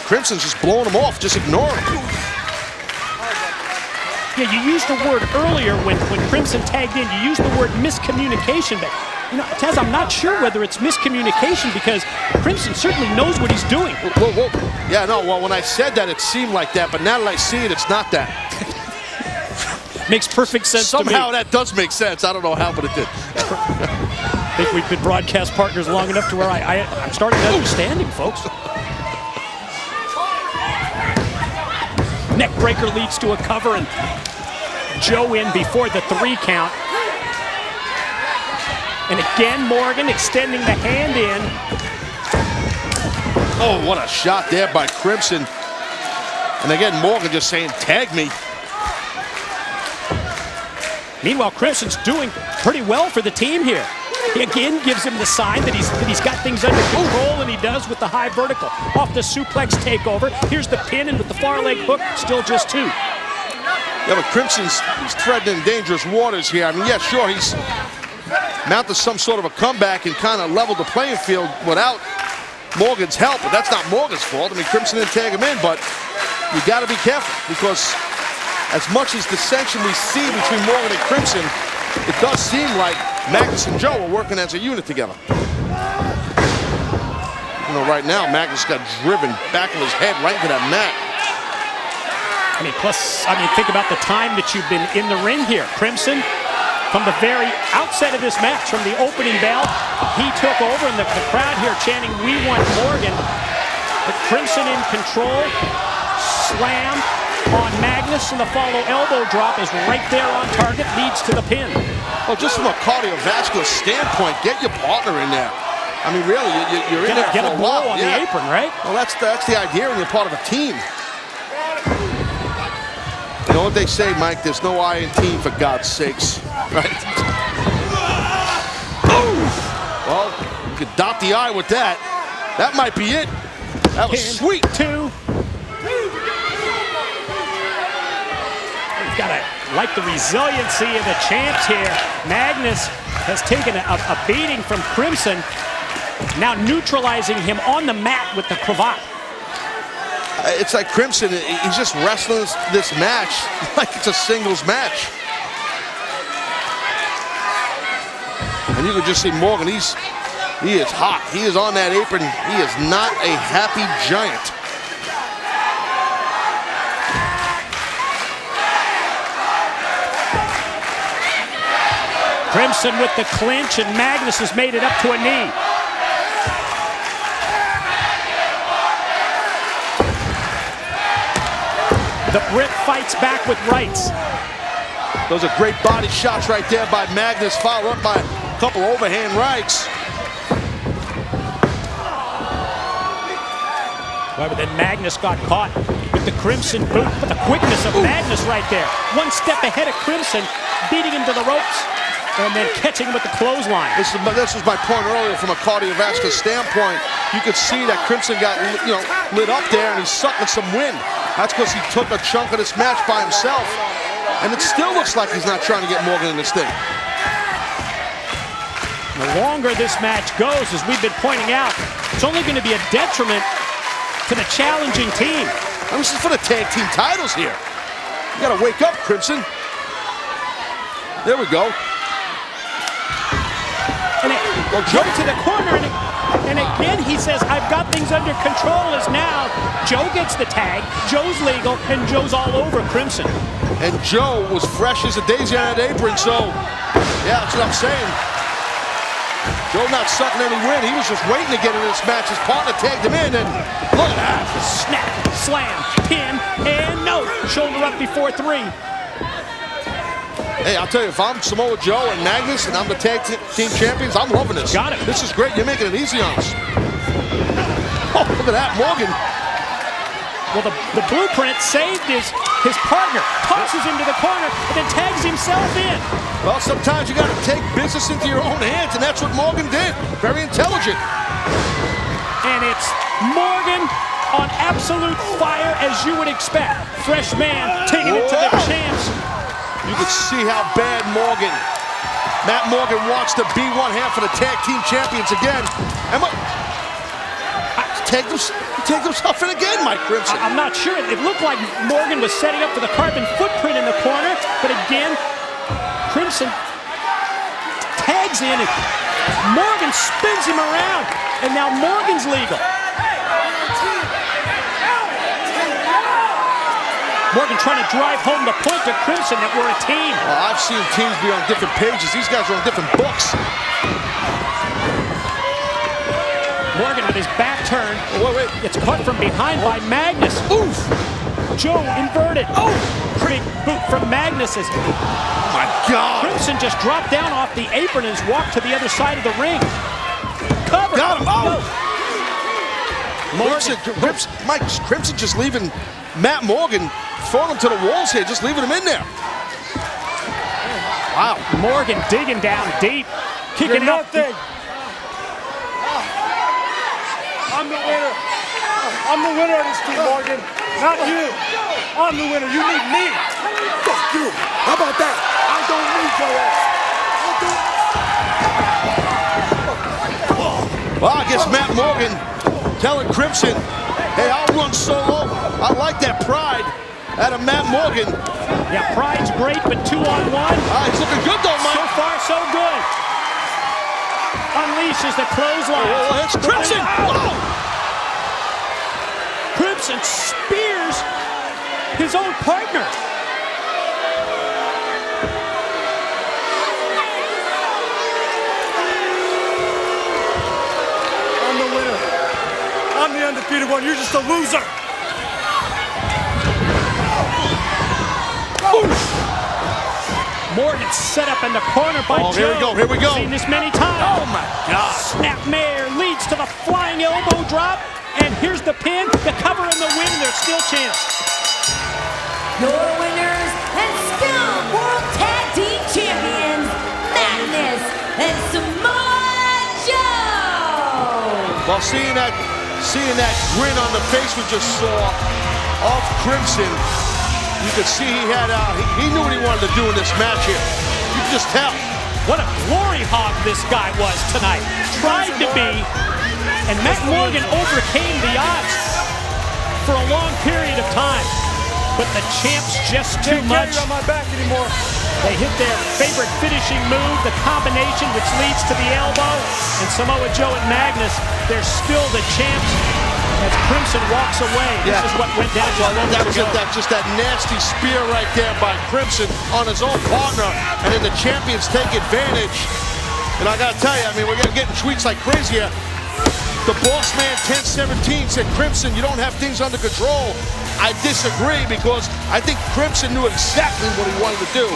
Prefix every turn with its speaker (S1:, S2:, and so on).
S1: Crimson's just blowing him off, just ignoring him.
S2: Yeah, you used the word earlier when Crimson tagged in. You used the word miscommunication, but you know, Taz, I'm not sure whether it's miscommunication because Crimson certainly knows what he's doing.
S1: Whoa. Yeah, no, well, when I said that, it seemed like that, but now that I see it, it's not that.
S2: Makes perfect sense to me.
S1: Somehow that does make sense. I don't know how, but it did.
S2: I think we've been broadcast partners long enough to where I'm starting to understand him, folks. Neck breaker leads to a cover, and Joe in before the 3 count. And again, Morgan extending the hand in.
S1: Oh, what a shot there by Crimson. And again, Morgan just saying, tag me.
S2: Meanwhile, Crimson's doing pretty well for the team here. He again gives him the sign that he's got things under control, and he does with the high vertical. Off the suplex takeover. Here's the pin, and with the far leg hook, still just 2.
S1: Yeah, but Crimson's treading in dangerous waters here. I mean, yeah, sure, he's mounted some sort of a comeback and kind of leveled the playing field without Morgan's help, but that's not Morgan's fault. I mean, Crimson didn't tag him in, but you got to be careful because as much as dissension we see between Morgan and Crimson, it does seem like Magnus and Joe are working as a unit together. You know, right now, Magnus got driven back of his head right into that mat.
S2: I mean, think about the time that you've been in the ring here. Crimson, from the very outset of this match, from the opening bell, he took over, and the crowd here chanting, "We want Morgan." But Crimson in control, slam on Magnus, and the follow elbow drop is right there on target, leads to the pin.
S1: Well, just from a cardiovascular standpoint, get your partner in there. I mean, really, you're in there
S2: get
S1: for
S2: a
S1: a
S2: blow
S1: while.
S2: on the apron, right?
S1: Well, that's the idea when you're part of a team. You know what they say, Mike? There's no I in team, for God's sakes, right? Well, you could dot the I with that. That might be it. That was sweet.
S2: 2. You've got to like the resiliency of the champs here. Magnus has taken a beating from Crimson, now neutralizing him on the mat with the cravat.
S1: It's like Crimson, he's just wrestling this match like it's a singles match. And you can just see Morgan, he is hot. He is on that apron. He is not a happy giant.
S2: Crimson with the clinch, and Magnus has made it up to a knee. The Brit fights back with rights.
S1: Those are great body shots right there by Magnus, followed up by a couple overhand rights.
S2: Well, but then Magnus got caught with the Crimson boot, but the quickness of Magnus right there. One step ahead of Crimson, beating him to the ropes, and then catching him with the clothesline.
S1: This was my point earlier from a cardiovascular standpoint. You could see that Crimson got lit up there, and he's sucking some wind. That's because he took a chunk of this match by himself. And it still looks like he's not trying to get Morgan in this thing.
S2: The longer this match goes, as we've been pointing out, it's only going to be a detriment to the challenging team.
S1: I mean, this is for the tag team titles here. You got to wake up, Crimson. There we go.
S2: And Joe to the corner, and again he says, "I've got things under control." As now Joe gets the tag, Joe's legal, and Joe's all over Crimson.
S1: And Joe was fresh as a daisy on that apron, so yeah, that's what I'm saying. Joe not sucking any wind. He was just waiting to get into this match. His partner tagged him in, and look at that.
S2: Snap, slam, pin, and no. Shoulder up before 3.
S1: Hey, I'll tell you, if I'm Samoa Joe and Magnus and I'm the tag team champions, I'm loving this.
S2: Got it.
S1: This is great. You're making it easy on us. Oh, look at that, Morgan.
S2: Well, the blueprint saved his partner, tosses him to the corner, and then tags himself in.
S1: Well, sometimes you got to take business into your own hands, and that's what Morgan did. Very intelligent.
S2: And it's Morgan on absolute fire, as you would expect. Fresh man taking it to the champs.
S1: You can see how bad Matt Morgan wants to be one half of the tag team champions again. Tag them. take himself in again, Mike Crimson.
S2: I'm not sure. It looked like Morgan was setting up for the carbon footprint in the corner, but again, Crimson tags in and Morgan spins him around, and now Morgan's legal. Morgan trying to drive home the point to Crimson that we're a team.
S1: Well, I've seen teams be on different pages. These guys are on different books.
S2: Morgan with his back turned.
S1: Oh, wait.
S2: It's caught from behind by Magnus.
S1: Oof!
S2: Joe inverted. Oh! Big boot from Magnus.
S1: Oh my God!
S2: Crimson just dropped down off the apron and has walked to the other side of the ring. Cover.
S1: Got him. Oh! Crimson just leaving Matt Morgan, throwing him to the walls here, just leaving him in there. Wow.
S2: Morgan digging down deep, kicking up.
S3: I'm the winner. I'm the winner of this team, Morgan. Not you. I'm the winner. You need me. Fuck you. How about that? I don't need your ass.
S1: Well, I guess Matt Morgan telling Crimson, hey, I'll run solo. I like that pride out of Matt Morgan.
S2: Yeah, pride's great, but 2-on-1.
S1: He's looking good though, Mike.
S2: So far, so good. Unleashes the clothesline.
S1: Oh, it's Crimson. Oh!
S2: Crimson spears his own partner.
S3: I'm the winner. I'm the undefeated one. You're just a loser.
S2: Morgan set up in the corner by Joe.
S1: Here we go.
S2: Seen this many times.
S1: Oh my God.
S2: Snapmare leads to the flying elbow drop. And here's the pin, the cover and the win. There's still chance.
S4: Your winners and still World Tag Team Champions, Magnus and Samoa Joe.
S1: Well, seeing that grin on the face we just saw of Crimson, you could see he knew what he wanted to do in this match here. You can just tell.
S2: What a glory hog this guy was tonight. Tried to be, and Matt Morgan overcame the odds for a long period of time. But the champ's just too much.
S3: Can't carry on my back anymore.
S2: They hit their favorite finishing move, the combination which leads to the elbow. And Samoa Joe and Magnus, they're still the champs as Crimson walks away. This is what went down just moments ago.
S1: Just that nasty spear right there by Crimson on his own partner, and then the champions take advantage. And I gotta tell you, I mean, we're getting tweets like crazy here. The boss man 1017 said, Crimson, you don't have things under control. I disagree, because I think Crimson knew exactly what he wanted to do.